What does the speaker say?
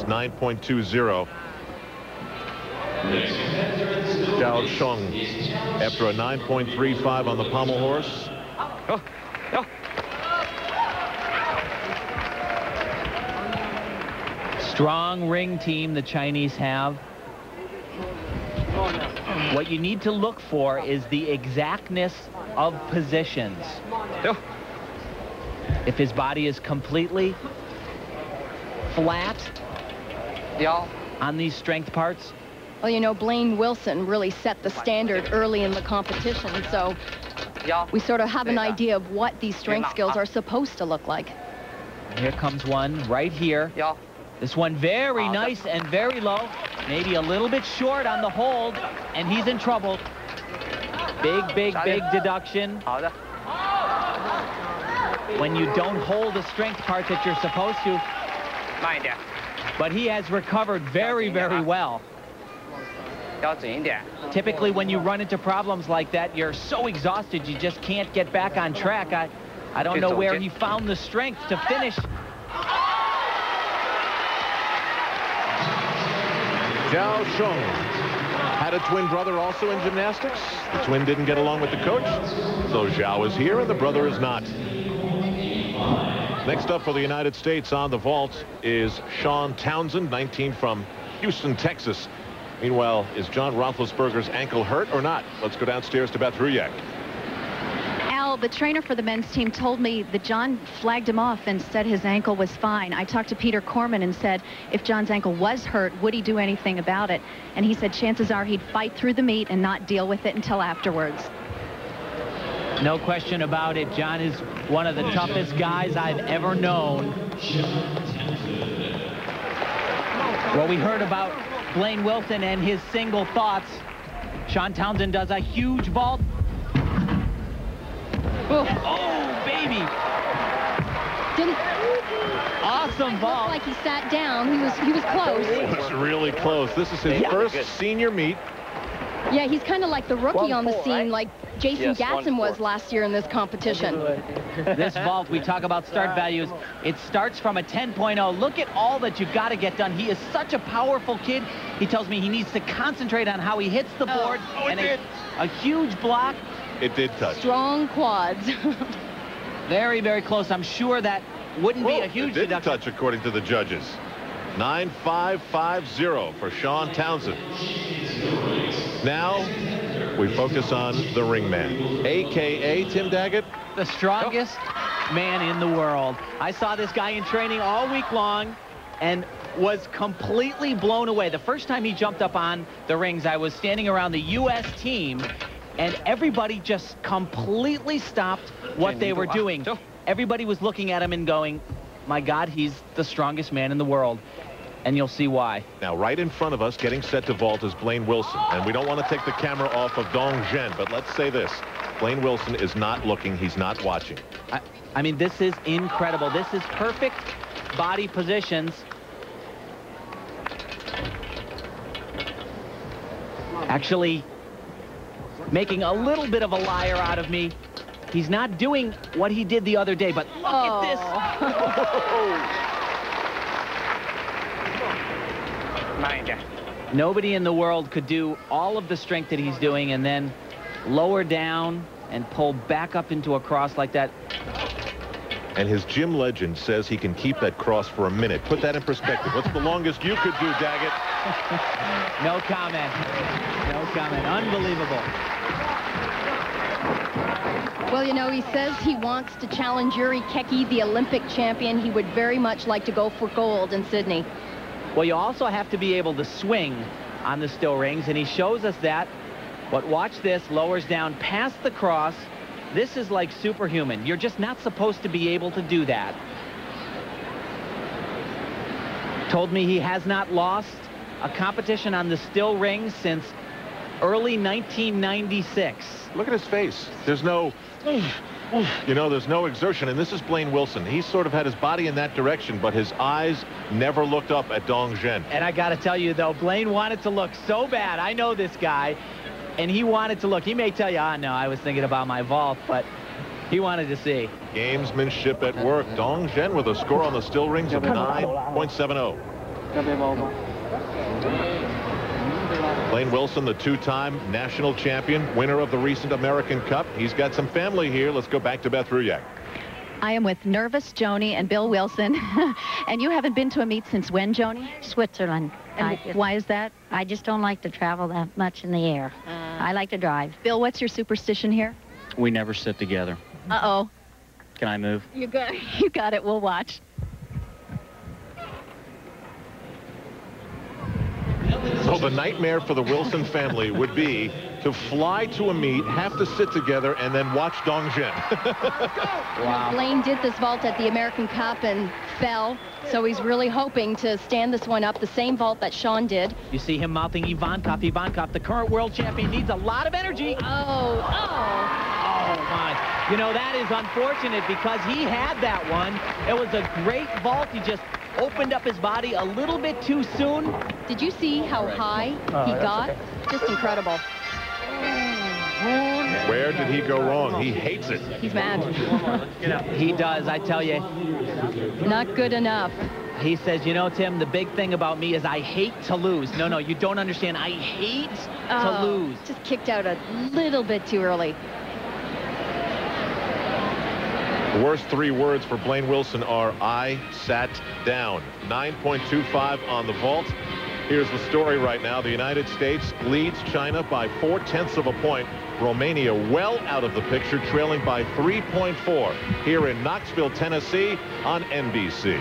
9.20. Zhao Sheng after a 9.35 on the pommel horse. Strong ring team the Chinese have. What you need to look for is the exactness of positions. If his body is completely flat on these strength parts. Well, you know, Blaine Wilson really set the standard early in the competition, so we sort of have an idea of what these strength skills are supposed to look like. Here comes one right here. This one very nice and very low. Maybe a little bit short on the hold, and he's in trouble. Big deduction. When you don't hold the strength part that you're supposed to. But he has recovered very well. Typically, when you run into problems like that, you're so exhausted you just can't get back on track. I don't know where he found the strength to finish. Zhao Sheng had a twin brother also in gymnastics. The twin didn't get along with the coach, so Zhao is here and the brother is not. Next up for the United States on the vault is Townsend, 19, from Houston, Texas. Meanwhile, is John Roethlisberger's ankle hurt or not? Let's go downstairs to Beth Ruyak. Al, the trainer for the men's team told me that John flagged him off and said his ankle was fine. I talked to Peter Corman and said if John's ankle was hurt, would he do anything about it? And he said chances are he'd fight through the meet and not deal with it until afterwards. No question about it. John is one of the toughest guys I've ever known. Well, we heard about Blaine Wilson and his single thoughts. Townsend does a huge vault. Oh, baby. Awesome vault. Looked like he sat down. He was close. It was really close. This is his first senior meet. Yeah, he's kind of like the rookie on the scene, like Jason Gatson was last year in this competition. This vault, we talk about start values. It starts from a 10.0. Look at all that you've got to get done. He is such a powerful kid. He tells me he needs to concentrate on how he hits the board. And a huge block. It did touch. Strong quads. Very close. I'm sure that wouldn't be a huge deduction. It didn't touch according to the judges. 9.550 for Townsend. Now we focus on the ring man, a.k.a. Tim Daggett. The strongest man in the world. I saw this guy in training all week long and was completely blown away. The first time he jumped up on the rings, I was standing around the U.S. team, and everybody just completely stopped what they were doing. Everybody was looking at him and going, my God, he's the strongest man in the world. And you'll see why. Now, right in front of us, getting set to vault, is Blaine Wilson. And we don't want to take the camera off of Zhen, but let's say this. Blaine Wilson is not looking. He's not watching. I mean, this is incredible. This is perfect body positions. Actually, making a little bit of a liar out of me. He's not doing what he did the other day, but look at this. Nobody in the world could do all of the strength that he's doing and then lower down and pull back up into a cross like that. And his gym legend says he can keep that cross for a minute. Put that in perspective. What's the longest you could do, Daggett? No comment. No comment. Unbelievable. Well, you know, he says he wants to challenge Yuri Kecki, the Olympic champion. He would very much like to go for gold in Sydney. Well, you also have to be able to swing on the still rings, and he shows us that. But watch this, lowers down past the cross. This is like superhuman. You're just not supposed to be able to do that. Told me he has not lost a competition on the still rings since early 1996. Look at his face. There's no... You know, there's no exertion, and this is Blaine Wilson. He sort of had his body in that direction, but his eyes never looked up at Zhen. And I got to tell you, though, Blaine wanted to look so bad. I know this guy, and he wanted to look. He may tell you, no, I was thinking about my vault, but he wanted to see. Gamesmanship at work. Zhen with a score on the still rings of 9.70. Blaine Wilson, the two-time national champion, winner of the recent American Cup. He's got some family here. Let's go back to Beth Ruyak. I am with nervous Joni and Bill Wilson. And you haven't been to a meet since when, Joni? Switzerland. And why is that? I just don't like to travel that much in the air. I like to drive. Bill, what's your superstition here? We never sit together. Uh-oh. Can I move? You got it. We'll watch. So the nightmare for the Wilson family would be to fly to a meet, have to sit together, and then watch Zhen. Wow. Blaine did this vault at the American Cup and fell, so he's really hoping to stand this one up, the same vault that Sean did. You see him mouthing Ivankov. Ivankov, the current world champion, needs a lot of energy. Oh, My. You know, that is unfortunate because he had that one. It was a great vault. He just opened up his body a little bit too soon. Did you see how high he got? Okay. Just incredible. Where did he go wrong? He hates it. He's mad. He does, I tell you. Not good enough. He says, you know, Tim, the big thing about me is I hate to lose. No, you don't understand. I hate to lose. Just kicked out a little bit too early. The worst three words for Blaine Wilson are, I sat down. 9.25 on the vault. Here's the story right now. The United States leads China by 0.4 of a point. Romania well out of the picture, trailing by 3.4 here in Knoxville, Tennessee on NBC.